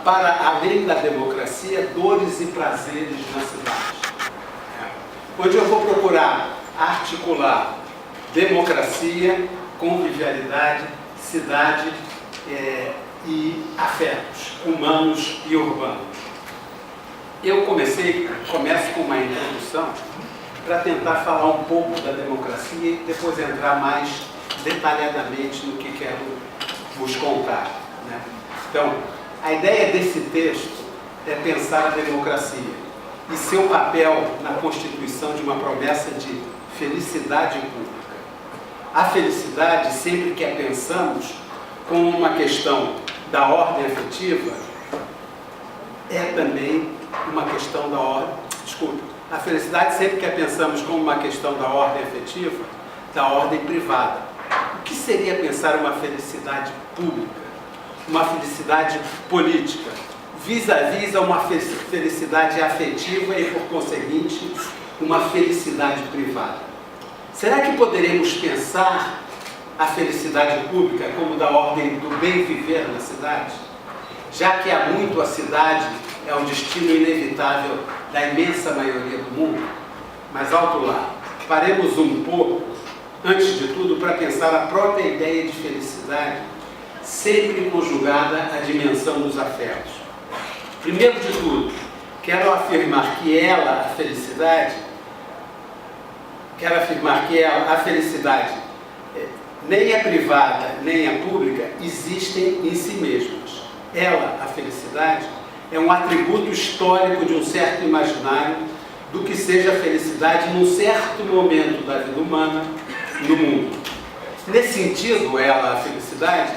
para além da democracia, dores e prazeres na cidade. Onde eu vou procurar articular democracia, convivialidade, cidade e afetos humanos e urbanos. Eu começo com uma introdução para tentar falar um pouco da democracia e depois entrar mais detalhadamente no que quero vos contar, né? Então, a ideia desse texto é pensar a democracia e seu papel na constituição de uma promessa de felicidade pública. A felicidade, sempre que a pensamos como uma questão da ordem afetiva, é também uma questão da ordem... A felicidade, sempre que a pensamos como uma questão da ordem afetiva, da ordem privada. O que seria pensar uma felicidade pública? Uma felicidade política, vis-à-vis a uma felicidade afetiva e, por conseguinte, uma felicidade privada. Será que poderemos pensar a felicidade pública como da ordem do bem viver na cidade? Já que há muito a cidade é o destino inevitável da imensa maioria do mundo? Mas alto lá, paremos um pouco, antes de tudo, para pensar a própria ideia de felicidade, sempre conjugada à dimensão dos afetos. Primeiro de tudo, quero afirmar que a felicidade, nem a privada, nem a pública, existem em si mesmas. A felicidade, é um atributo histórico de um certo imaginário do que seja a felicidade num certo momento da vida humana no mundo. Nesse sentido, a felicidade,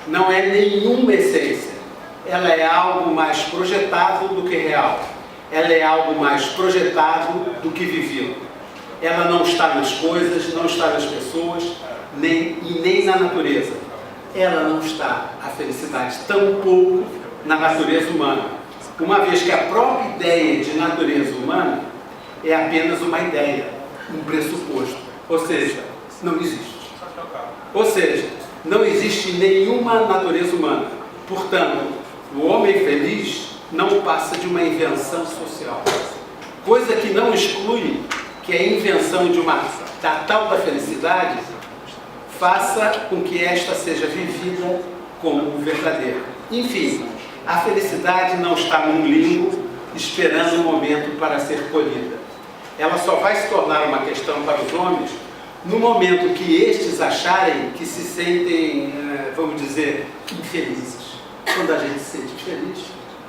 não é nenhuma essência. Ela é algo mais projetado do que real. Ela é algo mais projetado do que vivido. Ela não está nas coisas, não está nas pessoas, nem na natureza. Ela não está, a felicidade, tampouco na natureza humana. Uma vez que a própria ideia de natureza humana é apenas uma ideia, um pressuposto. Ou seja, não existe. Ou seja, não existe nenhuma natureza humana. Portanto, o homem feliz não passa de uma invenção social. Coisa que não exclui que a invenção da tal da felicidade faça com que esta seja vivida como verdadeira. Enfim, a felicidade não está num limbo esperando o momento para ser colhida. Ela só vai se tornar uma questão para os homens no momento que estes acharem que se sentem, vamos dizer, infelizes. Quando a gente se sente feliz,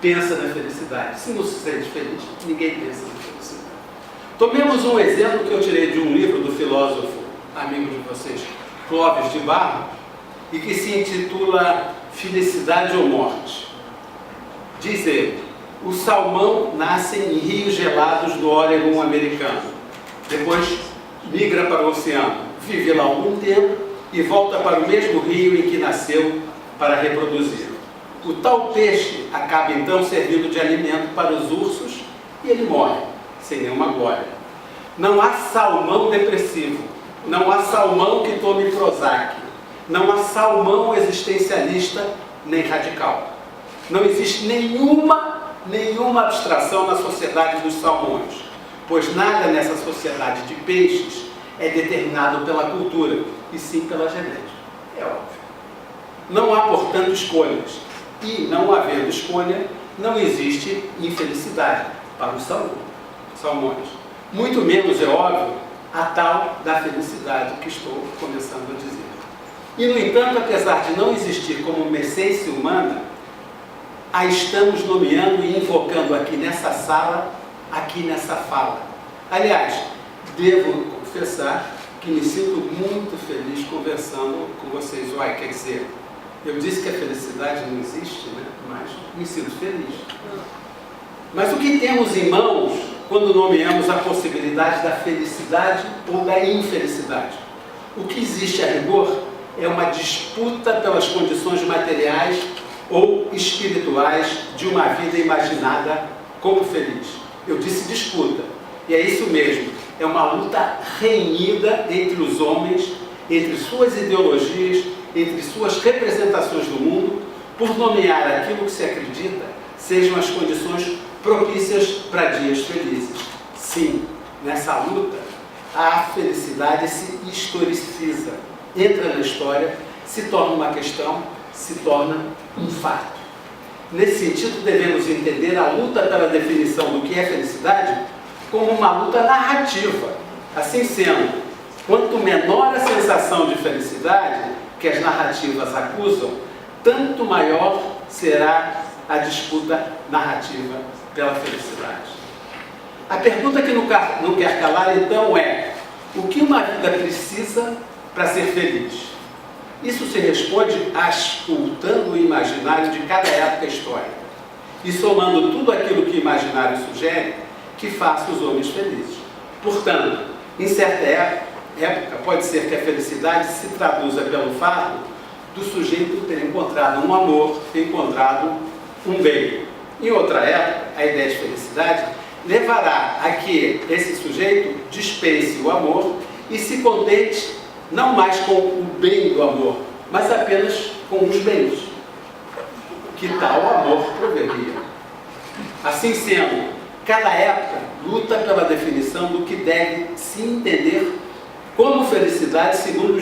pensa na felicidade. Se não se sente feliz, ninguém pensa na felicidade. Tomemos um exemplo que eu tirei de um livro do filósofo, amigo de vocês, Clóvis de Barro, e que se intitula Felicidade ou Morte. Diz ele: o salmão nasce em rios gelados do Oregon americano. Depois migra para o oceano, vive lá algum tempo e volta para o mesmo rio em que nasceu para reproduzir. O tal peixe acaba então servindo de alimento para os ursos e ele morre, sem nenhuma glória. Não há salmão depressivo, não há salmão que tome Prozac, não há salmão existencialista nem radical. Não existe nenhuma abstração na sociedade dos salmões, pois nada nessa sociedade de peixes é determinado pela cultura, e sim pela genética. É óbvio. Não há, portanto, escolhas. E, não havendo escolha, não existe infelicidade para os salmões. Muito menos, é óbvio, a tal da felicidade que estou começando a dizer. E, no entanto, apesar de não existir como uma essência humana, a estamos nomeando e invocando aqui nessa sala, aqui nessa fala. Aliás, devo confessar que me sinto muito feliz conversando com vocês. Quer dizer, eu disse que a felicidade não existe, né? Mas me sinto feliz. Mas o que temos em mãos quando nomeamos a possibilidade da felicidade ou da infelicidade? O que existe a rigor é uma disputa pelas condições materiais ou espirituais de uma vida imaginada como feliz. Eu disse disputa, e é isso mesmo, é uma luta renhida entre os homens, entre suas ideologias, entre suas representações do mundo, por nomear aquilo que se acredita sejam as condições propícias para dias felizes. Sim, nessa luta, a felicidade se historiciza, entra na história, se torna uma questão, se torna um fato. Nesse sentido, devemos entender a luta pela definição do que é felicidade como uma luta narrativa. Assim sendo, quanto menor a sensação de felicidade que as narrativas acusam, tanto maior será a disputa narrativa pela felicidade. A pergunta que não quer calar, então, é: o que uma vida precisa para ser feliz? Isso se responde auscultando o imaginário de cada época histórica e somando tudo aquilo que o imaginário sugere que faça os homens felizes. Portanto, em certa época, pode ser que a felicidade se traduza pelo fato do sujeito ter encontrado um amor, ter encontrado um bem. Em outra época, a ideia de felicidade levará a que esse sujeito dispense o amor e se contente não mais com o bem do amor, mas apenas com os bens que tal amor proveria. Assim sendo, cada época luta pela definição do que deve se entender como felicidade segundo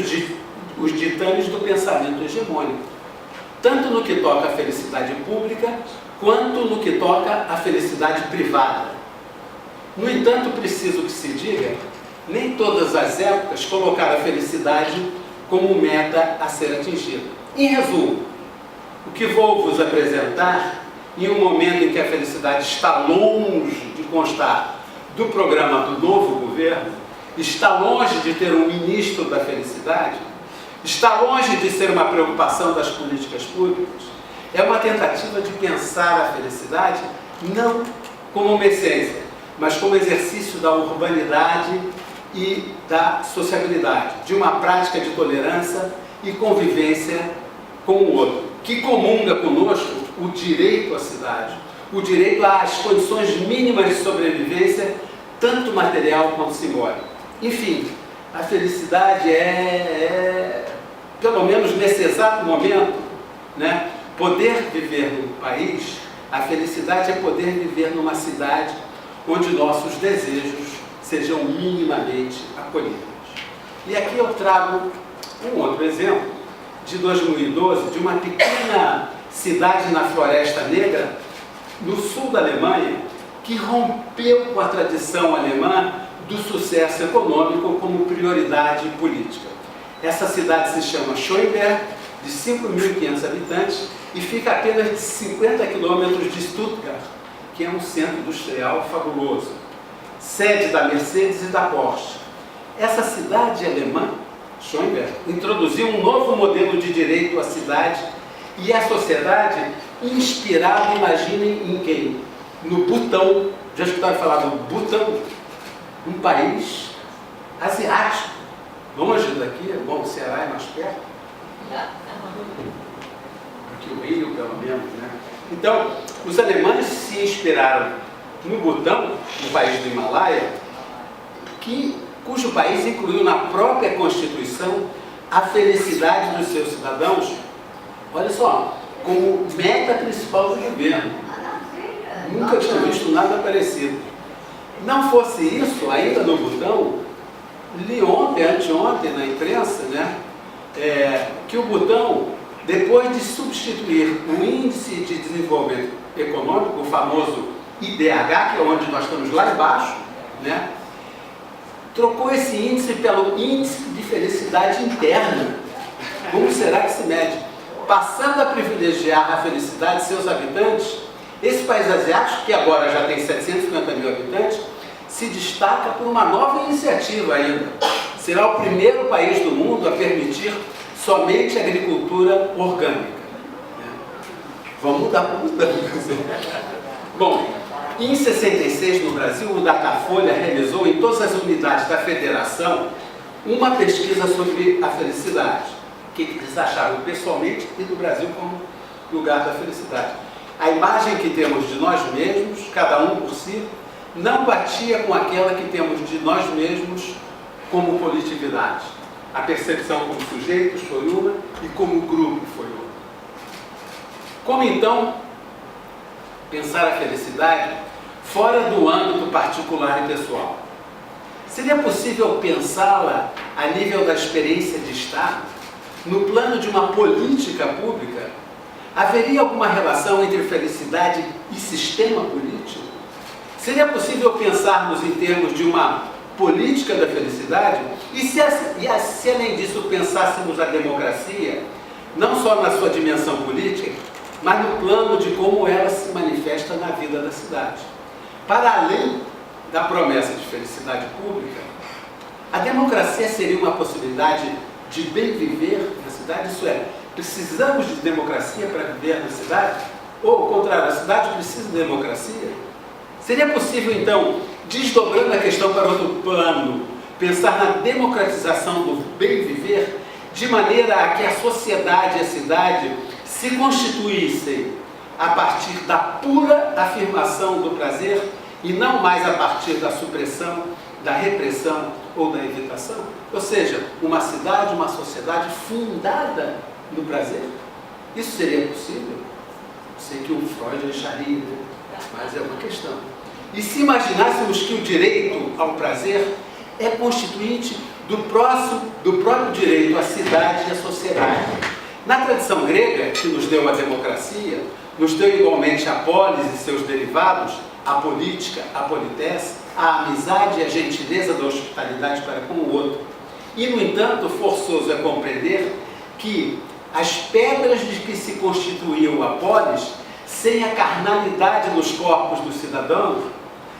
os ditames do pensamento hegemônico, tanto no que toca à felicidade pública, quanto no que toca à felicidade privada. No entanto, preciso que se diga, nem todas as épocas colocaram a felicidade como meta a ser atingida. Em resumo, o que vou vos apresentar, em um momento em que a felicidade está longe de constar do programa do novo governo, está longe de ter um ministro da felicidade, está longe de ser uma preocupação das políticas públicas, é uma tentativa de pensar a felicidade não como uma essência, mas como exercício da urbanidade e da sociabilidade, de uma prática de tolerância e convivência com o outro, que comunga conosco o direito à cidade, o direito às condições mínimas de sobrevivência, tanto material quanto simbólica. Enfim, a felicidade pelo menos nesse exato momento, né, poder viver num país, a felicidade é poder viver numa cidade onde nossos desejos sejam minimamente acolhidos. E aqui eu trago um outro exemplo de 2012, de uma pequena cidade na Floresta Negra, no sul da Alemanha, que rompeu com a tradição alemã do sucesso econômico como prioridade política. Essa cidade se chama Schönberg, de 5.500 habitantes, e fica a apenas de 50 quilômetros de Stuttgart, que é um centro industrial fabuloso, sede da Mercedes e da Porsche. Essa cidade alemã, Schönberg, introduziu um novo modelo de direito à cidade e à sociedade inspirado, imaginem, em quem? No Butão. Já escutaram falar do Butão? Um país asiático, longe daqui, bom, o Ceará é mais perto. Aqui o Rio, pelo menos, né? Então, os alemães se inspiraram no Butão, no país do Himalaia, cujo país incluiu na própria Constituição a felicidade dos seus cidadãos, olha só, como meta principal do governo. Nunca tinha visto nada parecido. Não fosse isso, ainda no Butão, li ontem, anteontem, na imprensa, né, que o Butão, depois de substituir o Índice de Desenvolvimento Econômico, o famoso IDH, que é onde nós estamos lá embaixo, né, trocou esse índice pelo Índice de Felicidade Interna. Como será que se mede? Passando a privilegiar a felicidade de seus habitantes, esse país asiático, que agora já tem 750 mil habitantes, se destaca por uma nova iniciativa ainda. Será o primeiro país do mundo a permitir somente agricultura orgânica. Vamos mudar para orgânica. Bom, em 66, no Brasil, o Datafolha realizou em todas as unidades da federação uma pesquisa sobre a felicidade. O que eles acharam pessoalmente e do Brasil como lugar da felicidade. A imagem que temos de nós mesmos, cada um por si, não batia com aquela que temos de nós mesmos como coletividade. A percepção como sujeitos foi uma e como grupo foi outra. Como então pensar a felicidade fora do âmbito particular e pessoal? Seria possível pensá-la a nível da experiência de Estado, no plano de uma política pública? Haveria alguma relação entre felicidade e sistema político? Seria possível pensarmos em termos de uma política da felicidade? E se além disso pensássemos a democracia, não só na sua dimensão política, mas no plano de como ela se manifesta na vida da cidade? Para além da promessa de felicidade pública, a democracia seria uma possibilidade de bem viver na cidade? Isso é, precisamos de democracia para viver na cidade? Ou, ao contrário, a cidade precisa de democracia? Seria possível, então, desdobrando a questão para outro plano, pensar na democratização do bem viver, de maneira a que a sociedade e a cidade se constituíssem a partir da pura afirmação do prazer e não mais a partir da supressão, da repressão ou da evitação? Ou seja, uma cidade, uma sociedade fundada no prazer? Isso seria possível? Sei que o Freud acharia, né? Mas é uma questão. E se imaginássemos que o direito ao prazer é constituinte do próprio direito à cidade e à sociedade? Na tradição grega, que nos deu a democracia, nos deu igualmente a polis e seus derivados, a política, a politesse, a amizade e a gentileza da hospitalidade para com o outro. E, no entanto, forçoso é compreender que as pedras de que se constituiu a polis, sem a carnalidade dos corpos dos cidadãos,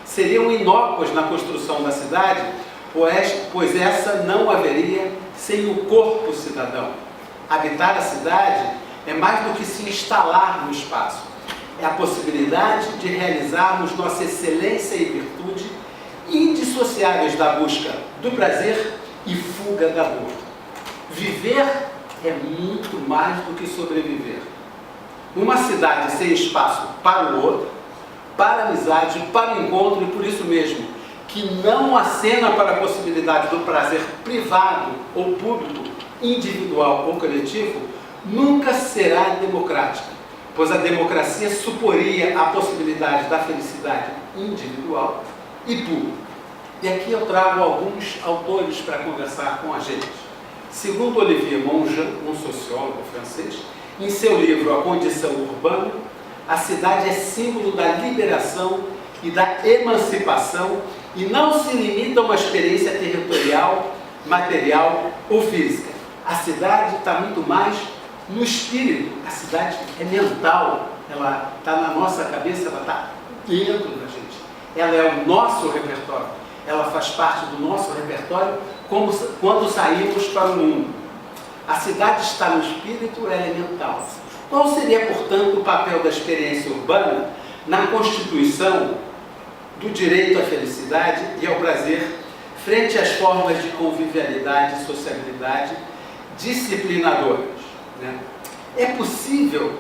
seriam inócuas na construção da cidade, pois essa não haveria sem o corpo cidadão. Habitar a cidade é mais do que se instalar no espaço. É a possibilidade de realizarmos nossa excelência e virtude indissociáveis da busca do prazer e fuga da dor. Viver é muito mais do que sobreviver. Uma cidade sem espaço para o outro, para a amizade, para o encontro e por isso mesmo, que não acena para a possibilidade do prazer privado ou público, individual ou coletivo, nunca será democrática, pois a democracia suporia a possibilidade da felicidade individual e pública. E aqui eu trago alguns autores para conversar com a gente. Segundo Olivier Mongean, um sociólogo francês, em seu livro A Condição Urbana, a cidade é símbolo da liberação e da emancipação e não se limita a uma experiência territorial, material ou física. A cidade está muito mais no espírito, a cidade é mental, ela está na nossa cabeça, ela está dentro da gente. Ela é o nosso repertório, ela faz parte do nosso repertório quando saímos para o mundo. A cidade está no espírito, ela é mental. Qual seria, portanto, o papel da experiência urbana na constituição do direito à felicidade e ao prazer frente às formas de convivialidade e sociabilidade disciplinadoras? Né? É possível,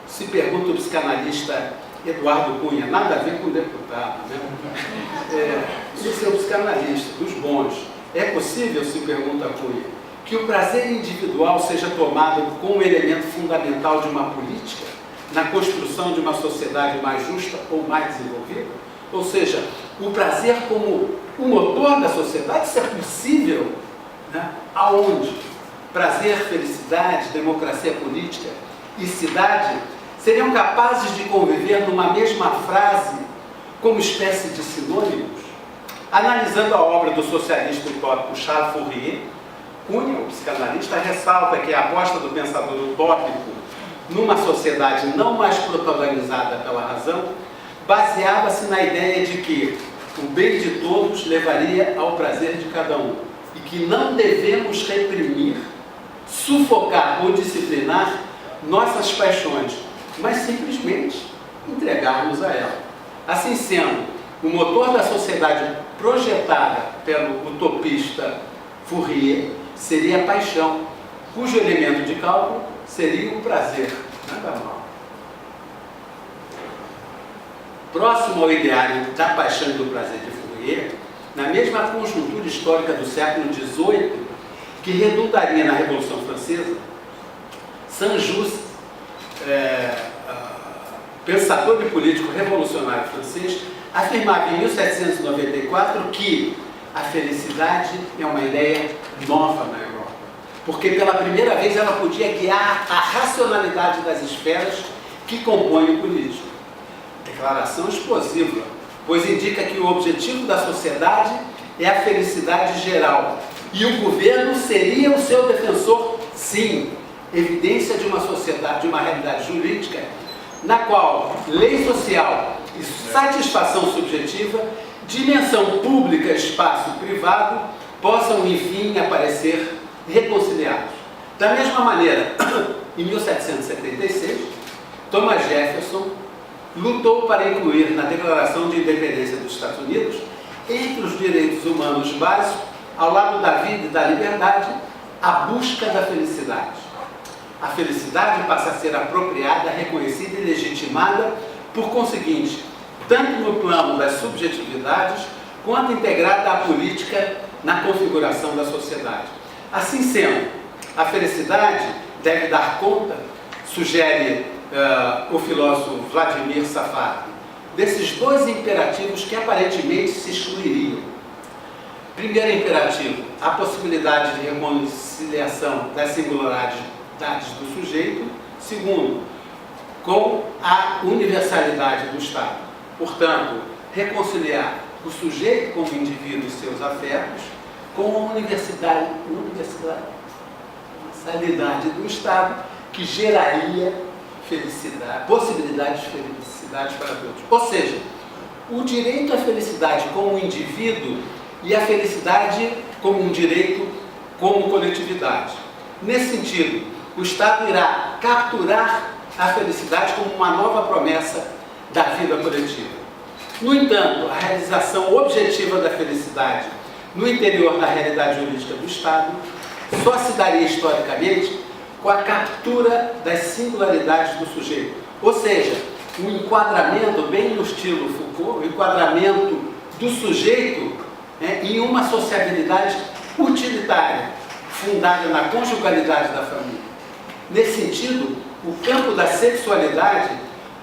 se pergunta o psicanalista Eduardo Cunha, nada a ver com deputado, né? Esse é o psicanalista, dos bons. É possível, se pergunta Cunha, que o prazer individual seja tomado como elemento fundamental de uma política na construção de uma sociedade mais justa ou mais desenvolvida? Ou seja, o prazer como o motor da sociedade, isso é possível? Né? Aonde? Prazer, felicidade, democracia política e cidade seriam capazes de conviver numa mesma frase como espécie de sinônimos? Analisando a obra do socialista utópico Charles Fourier, Cunha, o psicanalista, ressalta que a aposta do pensador utópico numa sociedade não mais protagonizada pela razão baseava-se na ideia de que o bem de todos levaria ao prazer de cada um e que não devemos reprimir, sufocar ou disciplinar nossas paixões, mas simplesmente entregarmos a ela. Assim sendo, o motor da sociedade projetada pelo utopista Fourier seria a paixão, cujo elemento de cálculo seria o prazer. Nada mal. Próximo ao ideário da paixão e do prazer de Fourier, na mesma conjuntura histórica do século XVIII, que redundaria na Revolução Francesa, Saint-Just, pensador e político revolucionário francês, afirmava em 1794 que a felicidade é uma ideia nova na Europa, porque pela primeira vez ela podia guiar a racionalidade das esferas que compõem o político. Declaração explosiva, pois indica que o objetivo da sociedade é a felicidade geral e o governo seria o seu defensor, sim. Evidência de uma sociedade, de uma realidade jurídica na qual lei social e satisfação subjetiva, dimensão pública e espaço privado possam, enfim, aparecer reconciliados. Da mesma maneira, em 1776, Thomas Jefferson lutou para incluir na Declaração de Independência dos Estados Unidos, entre os direitos humanos básicos, ao lado da vida e da liberdade, a busca da felicidade. A felicidade passa a ser apropriada, reconhecida e legitimada, por conseguinte, tanto no plano das subjetividades, quanto integrada à política na configuração da sociedade. Assim sendo, a felicidade deve dar conta, sugere o filósofo Vladimir Safar, desses dois imperativos que aparentemente se excluiriam. Primeiro imperativo, a possibilidade de reconciliação das singularidades do sujeito. Segundo, com a universalidade do Estado. Portanto, reconciliar o sujeito como indivíduo e seus afetos com a universalidade do Estado, que geraria felicidade, possibilidades de felicidade para todos. Ou seja, o direito à felicidade como indivíduo e a felicidade como um direito como coletividade. Nesse sentido, o Estado irá capturar a felicidade como uma nova promessa da vida coletiva. No entanto, a realização objetiva da felicidade no interior da realidade jurídica do Estado só se daria historicamente com a captura das singularidades do sujeito. Ou seja, um enquadramento, bem no estilo Foucault, o enquadramento do sujeito em uma sociabilidade utilitária, fundada na conjugalidade da família. Nesse sentido, o campo da sexualidade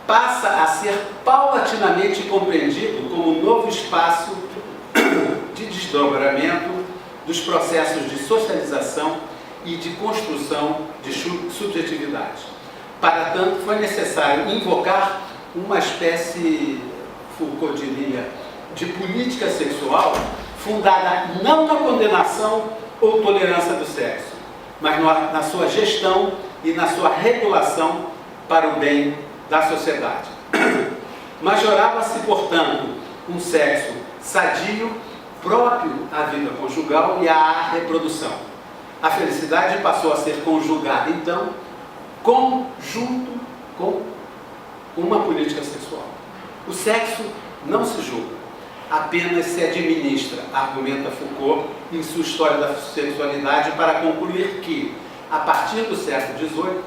passa a ser paulatinamente compreendido como um novo espaço de desdobramento dos processos de socialização e de construção de subjetividade. Para tanto, foi necessário invocar uma espécie, Foucault diria, de política sexual fundada não na condenação ou tolerância do sexo, mas na sua gestão e na sua regulação para o bem da sociedade. Majorava-se, portanto, um sexo sadio, próprio à vida conjugal e à reprodução. A felicidade passou a ser conjugada, então, junto com uma política sexual. O sexo não se julga, apenas se administra, argumenta Foucault em sua História da Sexualidade, para concluir que, a partir do século XVIII,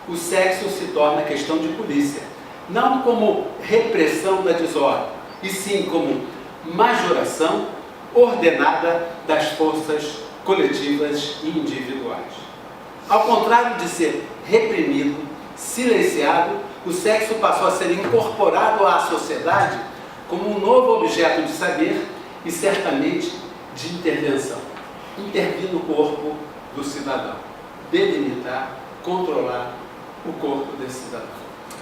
o sexo se torna questão de polícia, não como repressão da desordem, e sim como majoração ordenada das forças coletivas e individuais. Ao contrário de ser reprimido, silenciado, o sexo passou a ser incorporado à sociedade como um novo objeto de saber e certamente de intervenção. Intervir no corpo do cidadão, delimitar, controlar o corpo desse cidadão.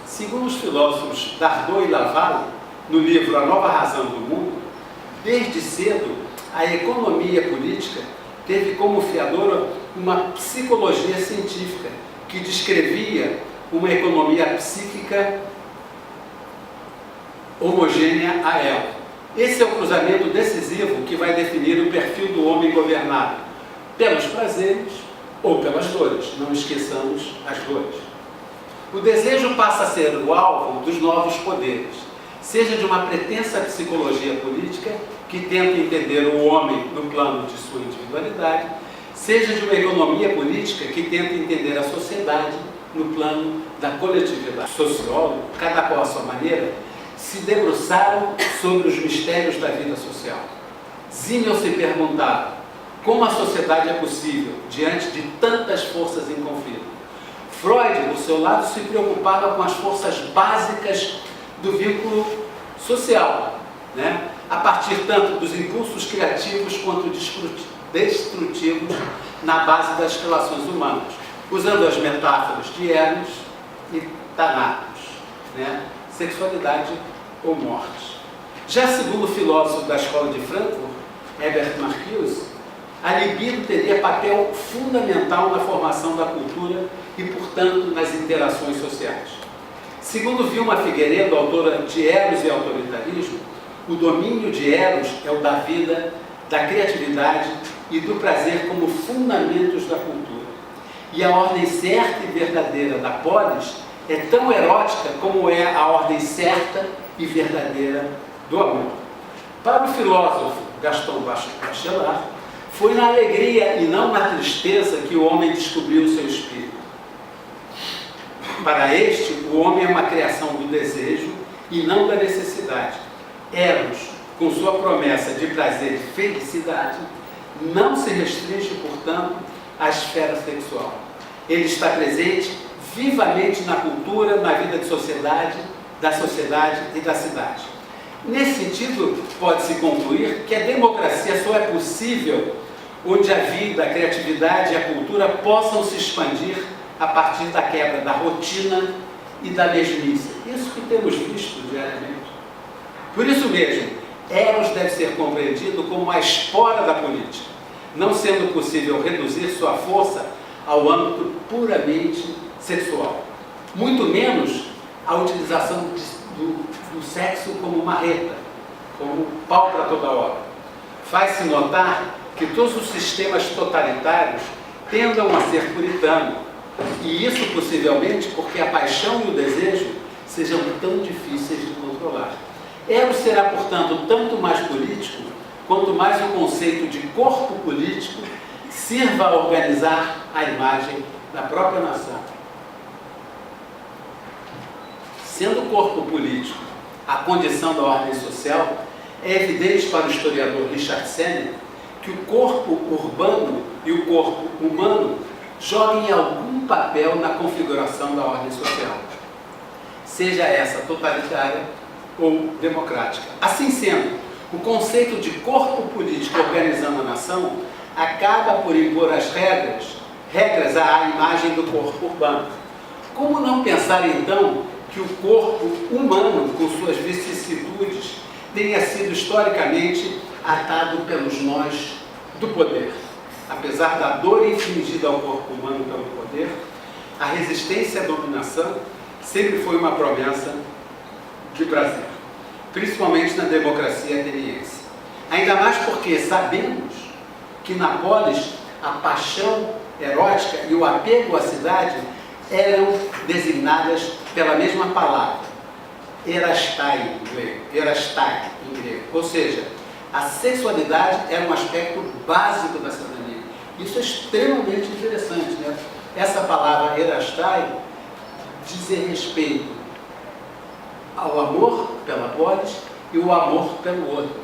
Segundo os filósofos Dardot e Laval, no livro A Nova Razão do Mundo, desde cedo a economia política teve como fiadora uma psicologia científica que descrevia uma economia psíquica homogênea a ela. Esse é o cruzamento decisivo que vai definir o perfil do homem governado pelos prazeres ou pelas dores. Não esqueçamos as dores. O desejo passa a ser o alvo dos novos poderes, seja de uma pretensa psicologia política que tenta entender o homem no plano de sua individualidade, seja de uma economia política que tenta entender a sociedade no plano da coletividade. Sociólogos, cada qual à sua maneira, se debruçaram sobre os mistérios da vida social. Simmel se perguntava como a sociedade é possível diante de tantas forças em conflito. Freud, do seu lado, se preocupava com as forças básicas do vínculo social, né? A partir tanto dos impulsos criativos quanto destrutivos na base das relações humanas, usando as metáforas de Eros e Thanatos, né? Sexualidade ou morte. Já segundo o filósofo da escola de Frankfurt, Herbert Marcuse, a libido teria papel fundamental na formação da cultura e, portanto, nas interações sociais. Segundo Vilma Figueiredo, autora de Eros e Autoritarismo, o domínio de Eros é o da vida, da criatividade e do prazer como fundamentos da cultura. E a ordem certa e verdadeira da polis é tão erótica como é a ordem certa e verdadeira do amor. Para o filósofo Gaston Bachelard, foi na alegria e não na tristeza que o homem descobriu o seu espírito. Para este, o homem é uma criação do desejo e não da necessidade. Eros, com sua promessa de prazer e felicidade, não se restringe, portanto, à esfera sexual. Ele está presente vivamente na cultura, na vida de sociedade, da sociedade e da cidade. Nesse sentido, pode-se concluir que a democracia só é possível onde a vida, a criatividade e a cultura possam se expandir a partir da quebra da rotina e da mesmice. Isso que temos visto diariamente. Por isso mesmo, Eros deve ser compreendido como a espora da política, não sendo possível reduzir sua força ao âmbito puramente sexual. Muito menos a utilização do sexo como marreta, como pau para toda hora. Faz-se notar que todos os sistemas totalitários tendam a ser puritanos, e isso possivelmente porque a paixão e o desejo sejam tão difíceis de controlar. Eros será, portanto, tanto mais político, quanto mais o conceito de corpo político sirva a organizar a imagem da própria nação. Sendo o corpo político a condição da ordem social, é evidente para o historiador Richard Sennett que o corpo urbano e o corpo humano joguem algum papel na configuração da ordem social, seja essa totalitária ou democrática. Assim sendo, o conceito de corpo político organizando a nação acaba por impor as regras à imagem do corpo urbano. Como não pensar, então, que o corpo humano, com suas vicissitudes, tenha sido historicamente atado pelos nós do poder? Apesar da dor infligida ao corpo humano pelo poder, a resistência à dominação sempre foi uma promessa de prazer, principalmente na democracia ateniense. Ainda mais porque sabemos que na polis a paixão erótica e o apego à cidade eram designadas pela mesma palavra, erastai em grego, ou seja, a sexualidade era um aspecto básico da cidadania. Isso é extremamente interessante, né? Essa palavra erastai dizer respeito ao amor pela polis e o amor pelo outro.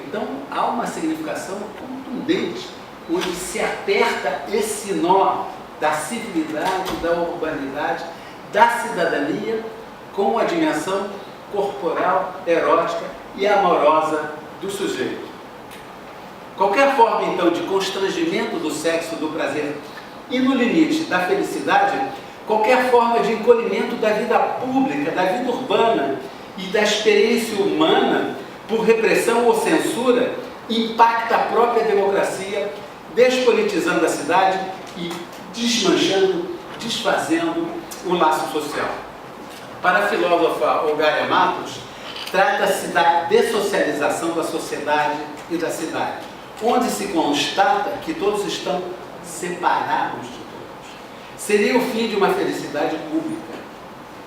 Então, há uma significação contundente, onde se aperta esse nó da civilidade, da urbanidade, da cidadania, com a dimensão corporal, erótica e amorosa do sujeito. Qualquer forma, então, de constrangimento do sexo, do prazer e, no limite, da felicidade, qualquer forma de encolhimento da vida pública, da vida urbana e da experiência humana por repressão ou censura, impacta a própria democracia, despolitizando a cidade e desmanchando, desfazendo o laço social. Para a filósofa Olgária Matos, trata-se da dessocialização da sociedade e da cidade, onde se constata que todos estão separados de todos. Seria o fim de uma felicidade pública.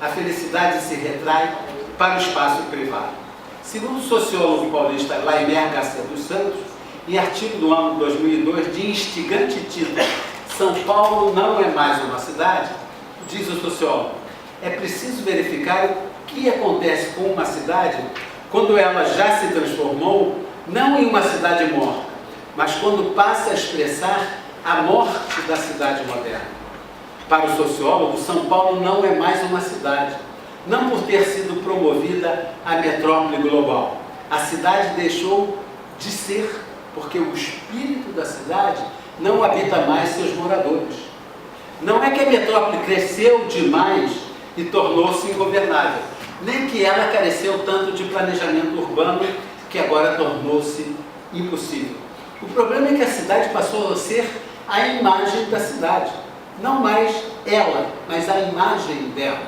A felicidade se retrai para o espaço privado. Segundo o sociólogo paulista Laimer Garcia dos Santos, em artigo do ano 2002, de instigante título "São Paulo não é mais uma cidade", diz o sociólogo, é preciso verificar o que acontece com uma cidade quando ela já se transformou não em uma cidade morta, mas quando passa a expressar a morte da cidade moderna. Para o sociólogo, São Paulo não é mais uma cidade, não por ter sido promovida a metrópole global. A cidade deixou de ser, porque o espírito da cidade não habita mais seus moradores. Não é que a metrópole cresceu demais e tornou-se ingovernável, nem que ela careceu tanto de planejamento urbano que agora tornou-se impossível. O problema é que a cidade passou a ser a imagem da cidade. Não mais ela, mas a imagem dela.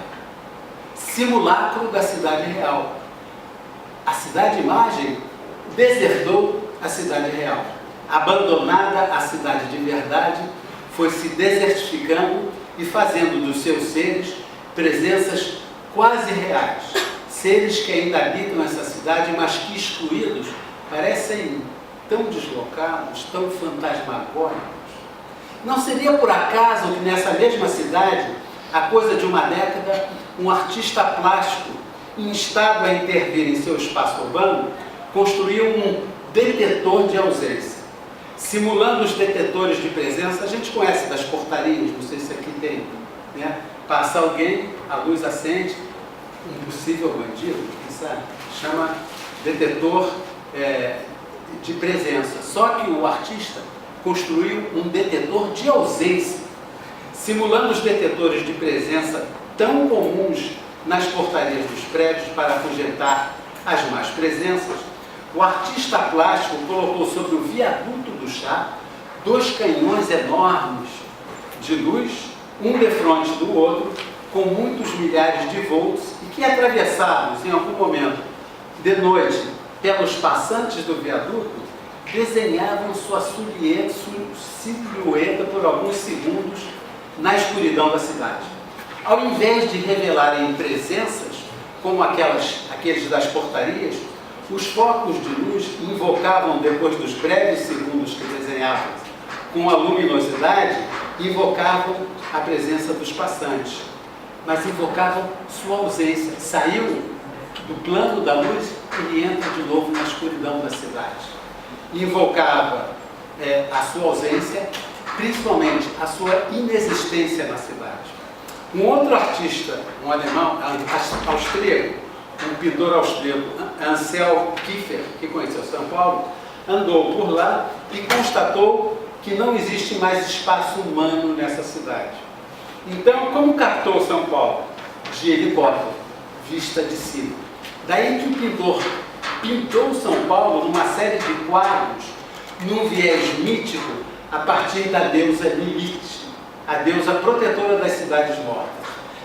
Simulacro da cidade real. A cidade-imagem desertou a cidade real. Abandonada a cidade de verdade, foi se desertificando e fazendo dos seus seres presenças quase reais. Seres que ainda habitam essa cidade, mas que excluídos parecem tão deslocados, tão fantasmagóricos. Não seria por acaso que nessa mesma cidade, há coisa de uma década, um artista plástico, instado a intervir em seu espaço urbano, construiu um detetor de ausência. Simulando os detetores de presença, a gente conhece das portarias, não sei se aqui tem, né? Passa alguém, a luz acende, um possível bandido, quem sabe, chama detetor de presença. Só que o artista construiu um detetor de ausência, simulando os detetores de presença tão comuns nas portarias dos prédios para afugentar as más presenças. O artista plástico colocou sobre o viaduto do chá 2 canhões enormes de luz, um defronte do outro, com muitos milhares de volts, e que, atravessados em algum momento de noite pelos passantes do viaduto, desenhavam sua silhueta por alguns segundos na escuridão da cidade. Ao invés de revelarem presenças, como aqueles das portarias, os focos de luz invocavam, depois dos breves segundos que desenhavam com a luminosidade, invocavam a presença dos passantes, mas invocavam sua ausência. Saiu do plano da luz e entra de novo na escuridão da cidade. Invocava a sua ausência, principalmente a sua inexistência na cidade. Um outro artista, um alemão, austríaco, um pintor austríaco, Ansel Kiefer, que conheceu São Paulo, andou por lá e constatou que não existe mais espaço humano nessa cidade. Então, como captou São Paulo? De helicóptero, vista de cima. Daí que o pintor pintou São Paulo numa série de quadros, num viés mítico, a partir da deusa Lilith, a deusa protetora das cidades mortas.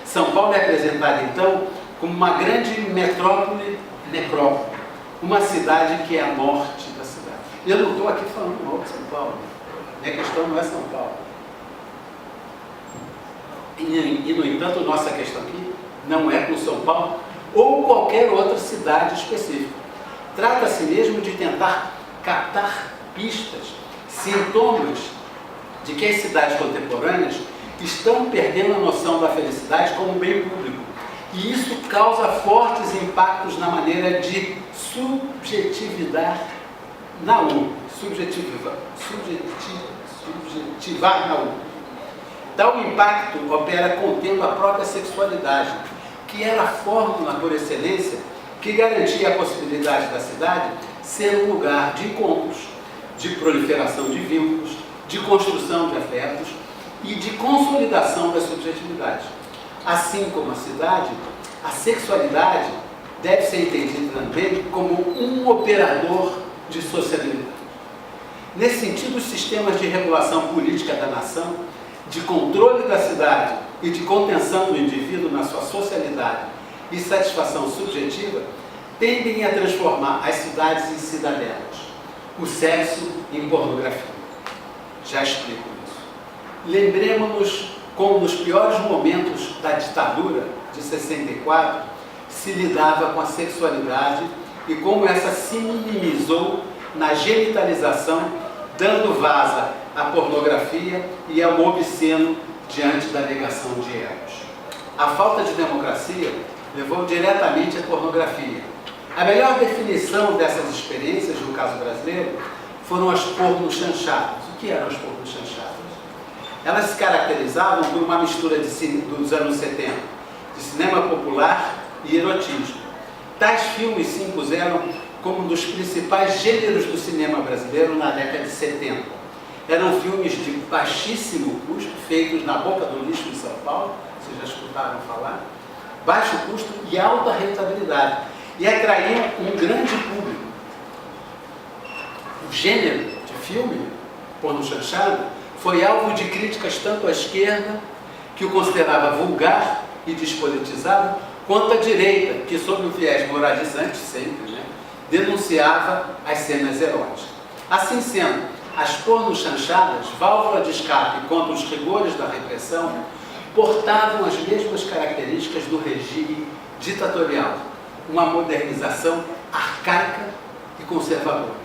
São Paulo é apresentada, então, como uma grande metrópole necrópole, uma cidade que é a morte da cidade. Eu não estou aqui falando mal de São Paulo. Minha questão não é São Paulo. E, no entanto, nossa questão aqui não é com São Paulo ou qualquer outra cidade específica. Trata-se mesmo de tentar captar pistas, sintomas de que as cidades contemporâneas estão perdendo a noção da felicidade como bem público. E isso causa fortes impactos na maneira de subjetivar na U. Subjetivar na U. Tal impacto opera contendo a própria sexualidade, que era a fórmula por excelência que garantia a possibilidade da cidade ser um lugar de encontros, de proliferação de vínculos, de construção de afetos e de consolidação da subjetividade. Assim como a cidade, a sexualidade deve ser entendida também como um operador de sociabilidade. Nesse sentido, os sistemas de regulação política da nação, de controle da cidade e de contenção do indivíduo na sua socialidade e satisfação subjetiva, tendem a transformar as cidades em cidadelas, o sexo em pornografia. Já explico isso. Lembremos-nos como nos piores momentos da ditadura de 64 se lidava com a sexualidade e como essa se minimizou na genitalização, dando vaza à pornografia e ao obsceno diante da negação de Eros. A falta de democracia levou diretamente à pornografia. A melhor definição dessas experiências, no caso brasileiro, foram as pornochanchadas. O que eram as pornochanchadas? Elas se caracterizavam por uma mistura dos anos 70, de cinema popular e erotismo. Tais filmes se impuseram como um dos principais gêneros do cinema brasileiro na década de 70. Eram filmes de baixíssimo custo, feitos na boca do lixo em São Paulo, vocês já escutaram falar, baixo custo e alta rentabilidade, e atraíam um grande público. O gênero de filme, porno chanchado, foi alvo de críticas tanto à esquerda, que o considerava vulgar e despolitizado, quanto à direita, que, sob o viés moralizante sempre, denunciava as cenas eróticas. Assim sendo, as porno-chanchadas, válvula de escape contra os rigores da repressão, portavam as mesmas características do regime ditatorial, uma modernização arcaica e conservadora.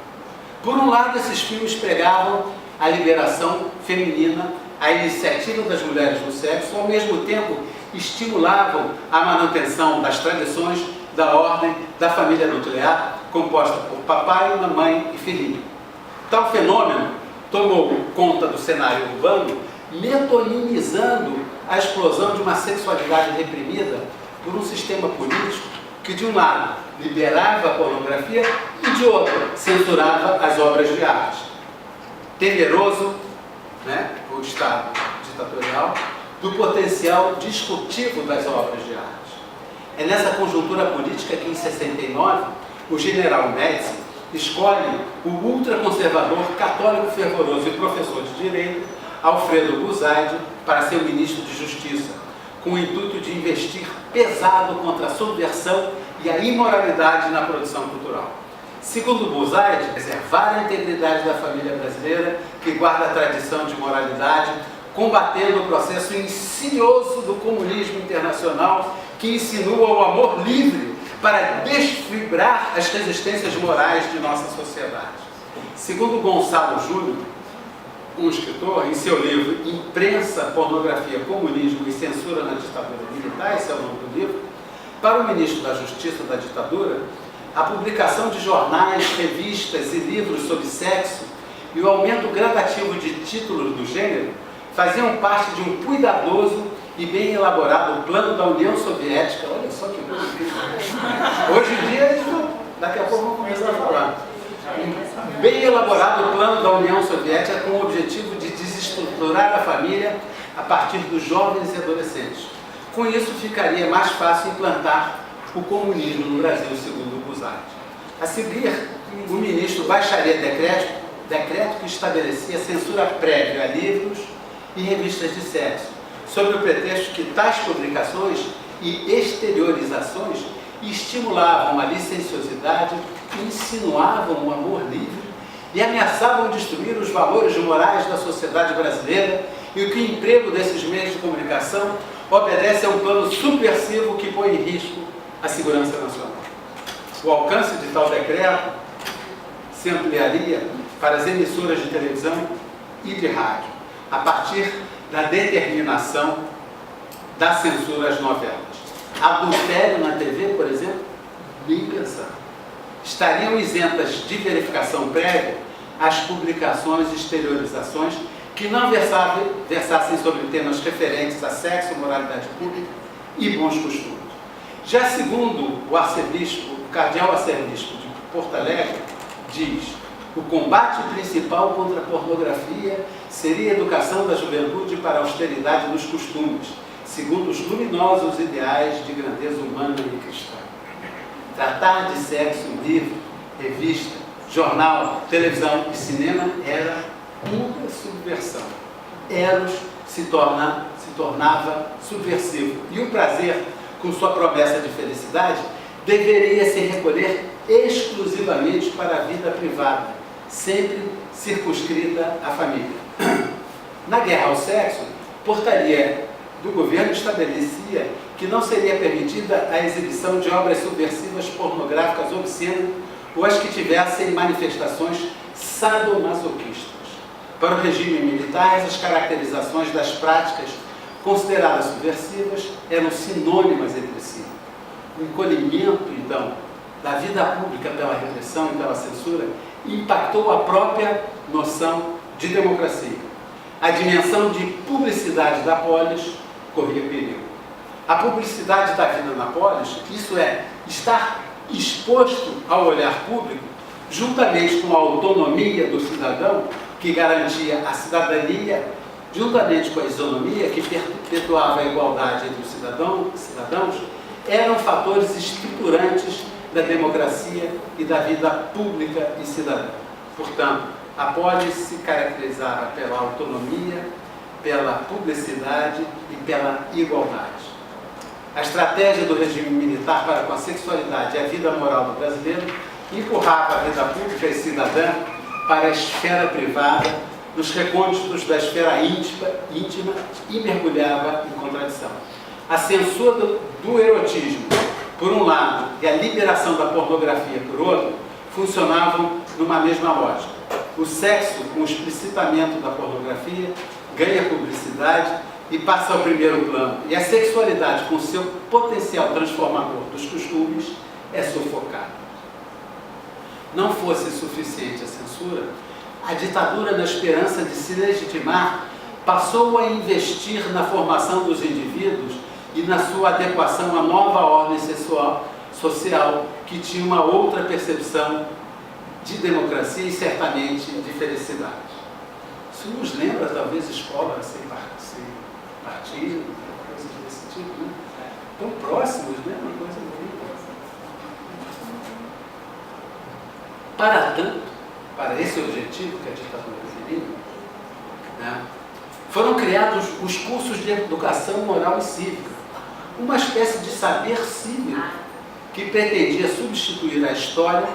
Por um lado, esses filmes pregavam a liberação feminina, a iniciativa das mulheres no sexo, ao mesmo tempo estimulavam a manutenção das tradições da ordem da família nuclear, composta por papai, mamãe e filhinho. Tal fenômeno tomou conta do cenário urbano, metonimizando a explosão de uma sexualidade reprimida por um sistema político que, de um lado, liberava a pornografia e, de outro, censurava as obras de arte. Temeroso, o Estado ditatorial, do potencial disruptivo das obras de arte. É nessa conjuntura política que, em 69, o general Médici escolhe o ultraconservador, católico fervoroso e professor de direito, Alfredo Buzaide, para ser o ministro de Justiça, com o intuito de investir pesado contra a subversão e a imoralidade na produção cultural. Segundo Buzaide, preservar a integridade da família brasileira, que guarda a tradição de moralidade, combatendo o processo insidioso do comunismo internacional, que insinua o amor livre para desfibrar as resistências morais de nossa sociedade. Segundo Gonçalo Júnior, um escritor, em seu livro Imprensa, Pornografia, Comunismo e Censura na Ditadura Militar, esse é o nome do livro, para o ministro da Justiça da ditadura, a publicação de jornais, revistas e livros sobre sexo e o aumento gradativo de títulos do gênero faziam parte de um cuidadoso e bem elaborado plano da União Soviética. Olha só que coisa incrível. Hoje em dia, eles vão, daqui a pouco vamos começar a falar. Um bem elaborado plano da União Soviética com o objetivo de desestruturar a família a partir dos jovens e adolescentes. Com isso, ficaria mais fácil implantar o comunismo no Brasil, segundo Buzaide. A seguir, o ministro baixaria decreto que estabelecia censura prévia a livros e revistas de sexo, sob o pretexto que tais publicações e exteriorizações estimulavam a licenciosidade, insinuavam o amor livre e ameaçavam destruir os valores morais da sociedade brasileira, e o que o emprego desses meios de comunicação obedece a um plano subversivo que põe em risco a segurança nacional. O alcance de tal decreto se ampliaria para as emissoras de televisão e de rádio, a partir da determinação da censura às novelas. Adultério na TV, por exemplo, nem pensar. Estariam isentas de verificação prévia as publicações e exteriorizações que não versassem sobre temas referentes a sexo, moralidade pública e bons costumes. Já segundo o cardeal arcebispo de Porto Alegre, diz: o combate principal contra a pornografia seria a educação da juventude para a austeridade nos costumes, segundo os luminosos ideais de grandeza humana e cristã. Tratar de sexo em livro, revista, jornal, televisão e cinema era pura subversão. Eros se tornava subversivo. E o prazer, com sua promessa de felicidade, deveria se recolher exclusivamente para a vida privada, sempre circunscrita à família. Na guerra ao sexo, portaria do governo estabelecia que não seria permitida a exibição de obras subversivas pornográficas obscenas ou as que tivessem manifestações sadomasoquistas. Para o regime militar, essas caracterizações das práticas consideradas subversivas eram sinônimas entre si. O encolhimento, então, da vida pública pela repressão e pela censura impactou a própria noção de democracia. a dimensão de publicidade da polis corria perigo. A publicidade da vida na polis, isso é, estar exposto ao olhar público, juntamente com a autonomia do cidadão, que garantia a cidadania, juntamente com a isonomia, que perpetuava a igualdade entre os cidadãos, eram fatores estruturantes da democracia e da vida pública e cidadã. Portanto, a polis se caracterizava pela autonomia, pela publicidade e pela igualdade. A estratégia do regime militar para com a sexualidade e a vida moral do brasileiro empurrava a vida pública e cidadã para a esfera privada, nos recônditos da esfera íntima e mergulhava em contradição. A censura do erotismo, por um lado, e a liberação da pornografia, por outro, funcionavam numa mesma lógica. O sexo, com o explicitamento da pornografia, ganha publicidade e passa ao primeiro plano. E a sexualidade, com seu potencial transformador dos costumes, é sufocada. Não fosse suficiente a censura, a ditadura, na esperança de se legitimar, passou a investir na formação dos indivíduos e na sua adequação à nova ordem social, que tinha uma outra percepção de democracia e certamente de felicidade. Isso nos lembra, talvez, escola sem partido, coisas desse tipo, né? Tão próximos, né? Uma coisa bonita. Para tanto, para esse objetivo que a ditadura queria, né, foram criados os cursos de educação moral e cívica, uma espécie de saber cívico que pretendia substituir a história,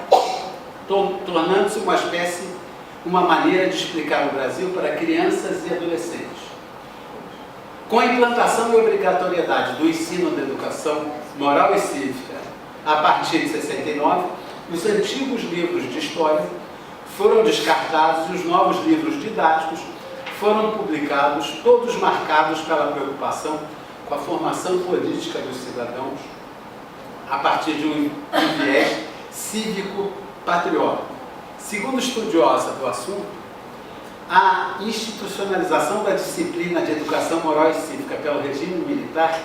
tornando-se uma maneira de explicar o Brasil para crianças e adolescentes. Com a implantação e obrigatoriedade do ensino da educação moral e cívica a partir de 69, os antigos livros de história foram descartados e os novos livros didáticos foram publicados, todos marcados pela preocupação com a formação política dos cidadãos a partir de um viés cívico-patriótico. Segundo estudiosa do assunto, a institucionalização da disciplina de educação moral e cívica pelo regime militar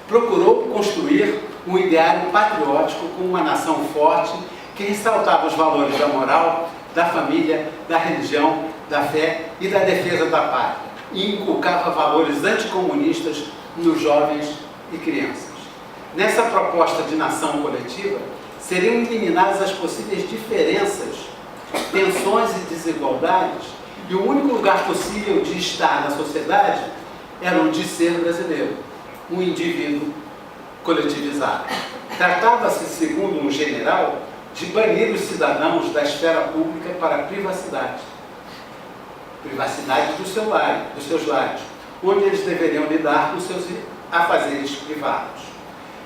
procurou construir um ideário patriótico com uma nação forte que ressaltava os valores da moral, da família, da religião, da fé e da defesa da pátria, e inculcava valores anticomunistas nos jovens e crianças. Nessa proposta de nação coletiva, seriam eliminadas as possíveis diferenças, tensões e desigualdades, e o único lugar possível de estar na sociedade era o de ser brasileiro, um indivíduo coletivizado. Tratava-se, segundo um general, de banir os cidadãos da esfera pública para a privacidade dos seus lares, onde eles deveriam lidar com seus afazeres privados.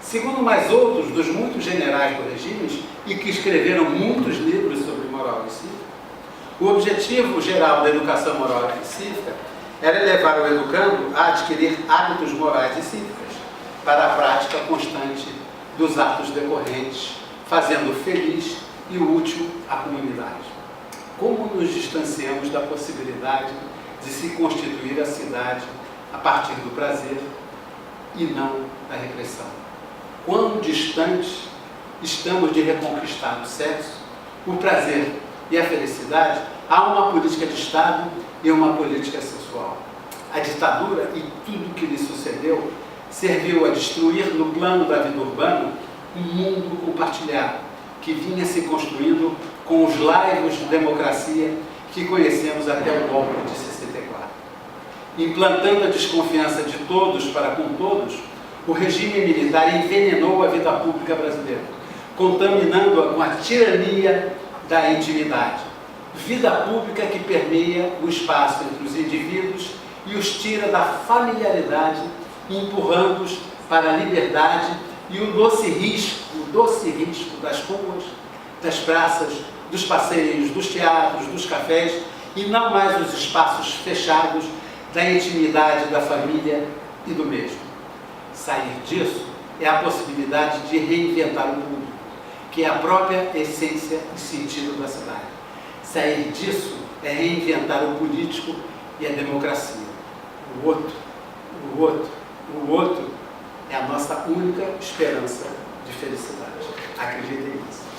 Segundo mais outros dos muitos generais do regime, e que escreveram muitos livros sobre moral e cívica, o objetivo geral da educação moral e cívica era levar o educando a adquirir hábitos morais e cívicas para a prática constante dos atos decorrentes, fazendo feliz e útil a comunidade. Como nos distanciamos da possibilidade de se constituir a cidade a partir do prazer e não da repressão? Quão distantes estamos de reconquistar o sexo, o prazer e a felicidade? Há uma política de Estado e uma política sexual. A ditadura e tudo que lhe sucedeu serviu a destruir no plano da vida urbana um mundo compartilhado, que vinha se construindo com os laivos de democracia que conhecemos até o golpe de 64. Implantando a desconfiança de todos para com todos, o regime militar envenenou a vida pública brasileira, contaminando-a com a tirania da intimidade. Vida pública que permeia o espaço entre os indivíduos e os tira da familiaridade, empurrando-os para a liberdade e o doce risco das ruas, das praças, dos passeios, dos teatros, dos cafés, e não mais os espaços fechados da intimidade da família e do mesmo. Sair disso é a possibilidade de reinventar o público, que é a própria essência e sentido da cidade. Sair disso é reinventar o político e a democracia. O outro é a nossa única esperança de felicidade. Acreditem nisso.